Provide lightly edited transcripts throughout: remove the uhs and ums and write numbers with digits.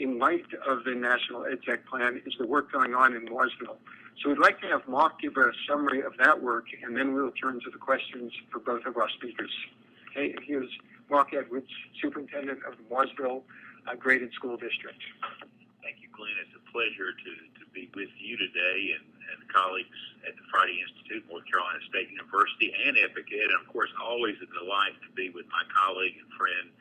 in light of the National EdTech Plan is the work going on in Mooresville. So we'd like to have Mark give a summary of that work, and then we'll turn to the questions for both of our speakers. Okay, here's Mark Edwards, Superintendent of the Mooresville Graded School District. Thank you, Glenn. It's a pleasure to be with you today and colleagues at the Friday Institute, North Carolina State University, and Epic Ed. And, of course, always a delight to be with my colleague and friend,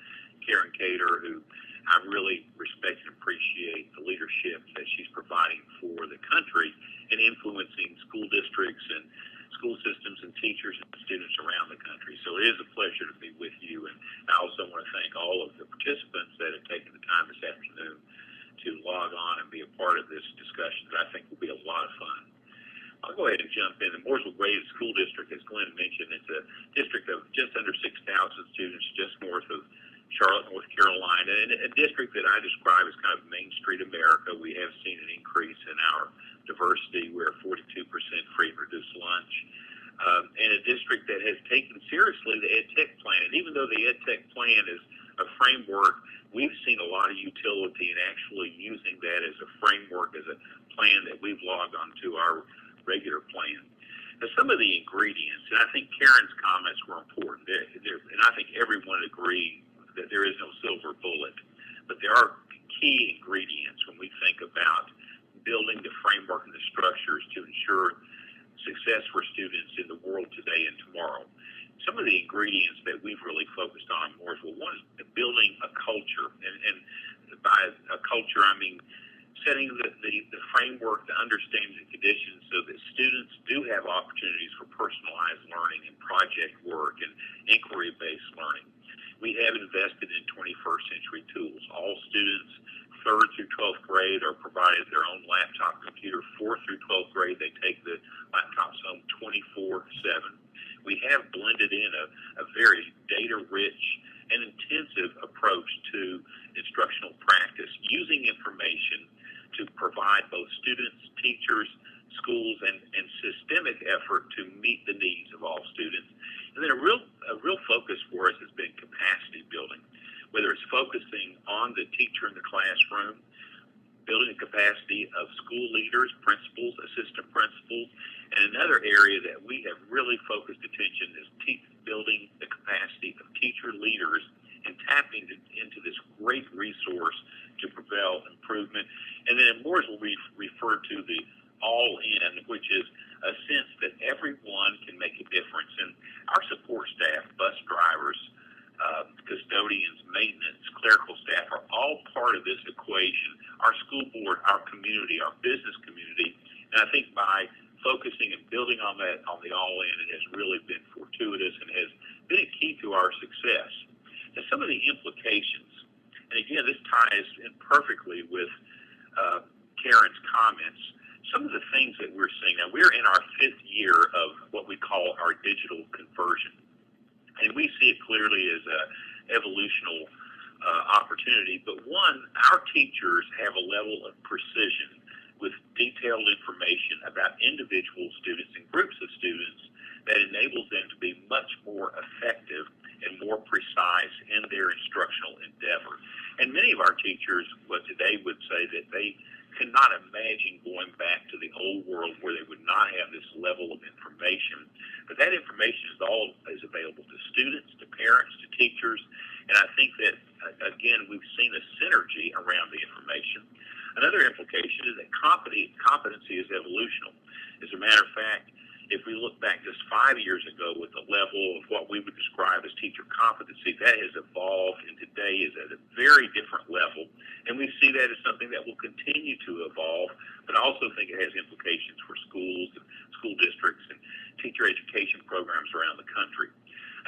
Karen Cater, who I really respect and appreciate the leadership that she's providing for the country and influencing school districts and school systems and teachers and students around the country. So it is a pleasure to be with you. And I also want to thank all of the participants that have taken the time this afternoon to log on and be a part of this discussion that I think will be a lot of fun. I'll go ahead and jump in. The Mooresville Graded School District, as Glenn mentioned, it's a district of just under 6,000 students just north of Charlotte, North Carolina, and a district that I describe as kind of Main Street America. We have seen an increase in our diversity. We're 42% free and reduced lunch, and a district that has taken seriously the EdTech plan. And even though the EdTech plan is a framework, we've seen a lot of utility in actually using that as a framework, as a plan that we've logged onto our regular plan. Now, some of the ingredients, and I think Karen's comments were important, and I think everyone agreed that there is no silver bullet, but there are key ingredients when we think about building the framework and the structures to ensure success for students in the world today and tomorrow. Some of the ingredients that we've really focused on more is, well, one is building a culture, and by a culture I mean setting the framework, the understanding the conditions so that students do have opportunities for personalized learning and project work and inquiry-based learning. We have invested in 21st century tools. All students 3rd through 12th grade are provided their own laptop computer. 4th through 12th grade, they take the laptops home 24/7. We have blended in a very data-rich and intensive approach to instructional practice, using information to provide both students, teachers, schools, and systemic effort to meet the needs of all students. And then a real focus for us has been capacity building, whether it's focusing on the teacher in the classroom, building the capacity of school leaders, principals, assistant principals, and another area that we have really focused attention is building the capacity of teacher leaders and tapping into this great resource to propel improvement. And then in Mooresville, we've referred to the all-in, which is a sense that everyone can make a difference. And our support staff, bus drivers, custodians, maintenance, clerical staff are all part of this equation. Our school board, our community, our business community, and I think by focusing and building on that, on the all-in, it has really been fortuitous and has been a key to our success. Now, some of the implications, and again, this ties in perfectly with Karen's comments, some of the things that we're seeing. Now, we're in our 5th year of what we call our digital conversion, and we see it clearly as a evolutional opportunity. But one, our teachers have a level of precision with detailed information about individual students and groups of students that enables them to be much more effective and more precise in their instructional endeavor. And many of our teachers, today would say that they cannot imagine going back to the old world where they would not have this level of information. But that information is available to students, to parents, to teachers, and I think that, again, we've seen a synergy around the information. Another implication is that competency is evolutional. As a matter of fact, if we look back just 5 years ago with the level of what we would describe as teacher competency, that has evolved and today is at a very different level. And we see that as something that will continue to evolve, but I also think it has implications for schools and school districts and teacher education programs around the country.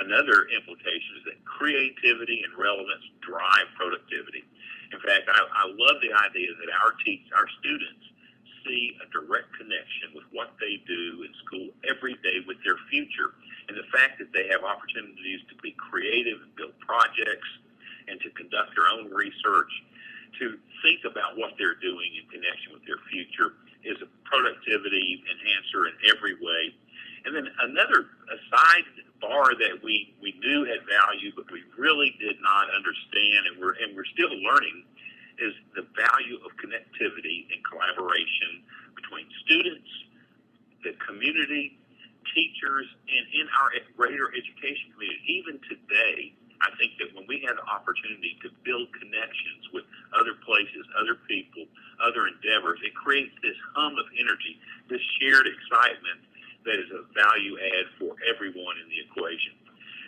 Another implication is that creativity and relevance drive productivity. In fact, I love the idea that our students see a direct connection with what they do in school every day with their future, and the fact that they have opportunities to be creative and build projects and to conduct their own research, to think about what they're doing in connection with their future is a productivity enhancer in every way. And then another side bar that we knew had value, but we really did not understand, and we're still learning, is the connectivity and collaboration between students, the community, teachers, and in our greater education community. Even today, I think that when we have the opportunity to build connections with other places, other people, other endeavors, it creates this hum of energy, this shared excitement that is a value add for everyone in the equation.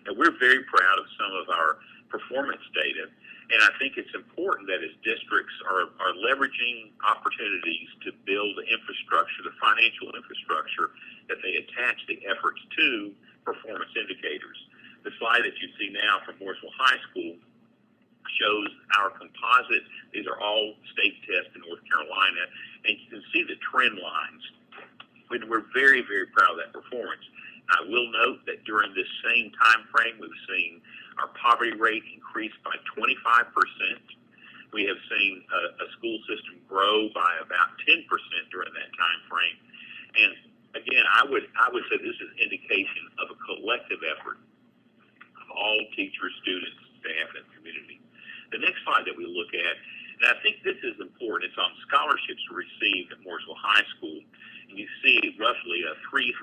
And we're very proud of some of our performance data, and I think it's important that as districts are leveraging opportunities to build the infrastructure, the financial infrastructure, that they attach the efforts to performance indicators. The slide that you see now from Mooresville High School shows our composite. These are all state tests in North Carolina, and you can see the trend lines. We're very, very proud of that performance. I will note that during this same time frame, we've seen our poverty rate increase by 25%. We have seen a school system grow by about 10% during that time frame. And again, I would say this is indication of a collective effort of all teachers, students, staff, and community. The next slide that we look at, and I think this is important, it's on scholarships received at Mooresville High School. And you see roughly a 300%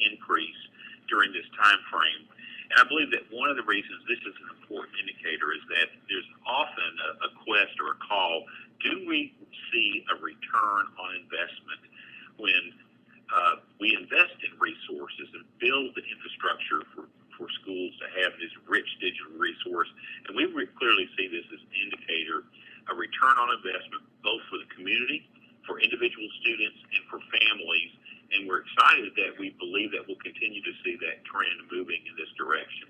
increase during this time frame. And I believe that one of the reasons this is an important indicator is that there's often a quest or a call, do we see a return on investment when we invest in resources and build the infrastructure for schools to have this rich digital resource? And we clearly see this as an indicator, a return on investment, both for the community, for individual students, and for families. And we're excited that we believe that we'll continue to see that trend moving in this direction.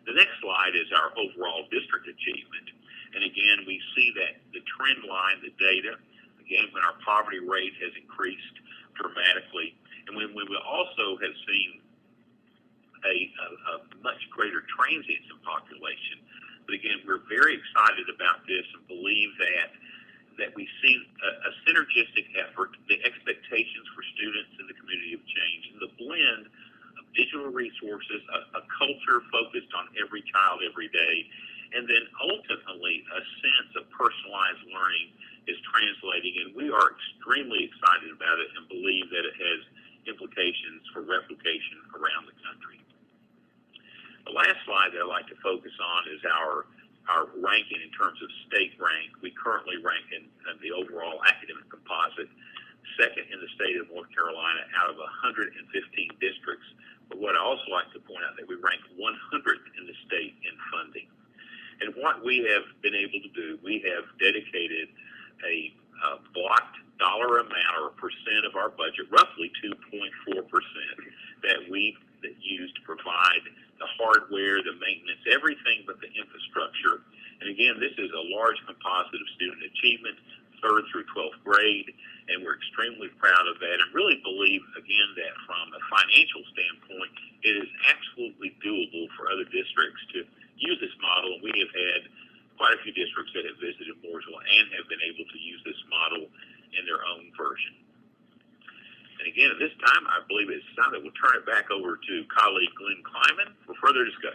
The next slide is our overall district achievement. And again, we see that the trend line, the data, again, when our poverty rate has increased dramatically, and when we also have seen a much greater transience in population. But again, we're very excited about this and believe that we see a synergistic effort, the expectations for students in the community have changed, and the blend of digital resources, a culture focused on every child every day, and then ultimately a sense of personalized learning is translating, and we are extremely excited about it and believe that it has implications for replication around the country. The last slide that I'd like to focus on is our ranking in terms of state rank. We currently rank in the overall academic composite second in the state of North Carolina out of 115 districts. But what I also like to point out that we rank 100th in the state in funding. And what we have been able to do, we have dedicated a blocked dollar amount or a percent of our budget, roughly 2.4%, that we use to provide the hardware, the maintenance, everything but the infrastructure. And again, this is a large composite of student achievement, 3rd through 12th grade, and we're extremely proud of that and really believe, again, that from a financial standpoint, it is absolutely doable for other districts to use this model. We have had quite a few districts that have visited Mooresville and have been able to use this model in their own version. And again, at this time, I believe it's time that we'll turn it back over to colleague Glenn Kleiman for further discussion.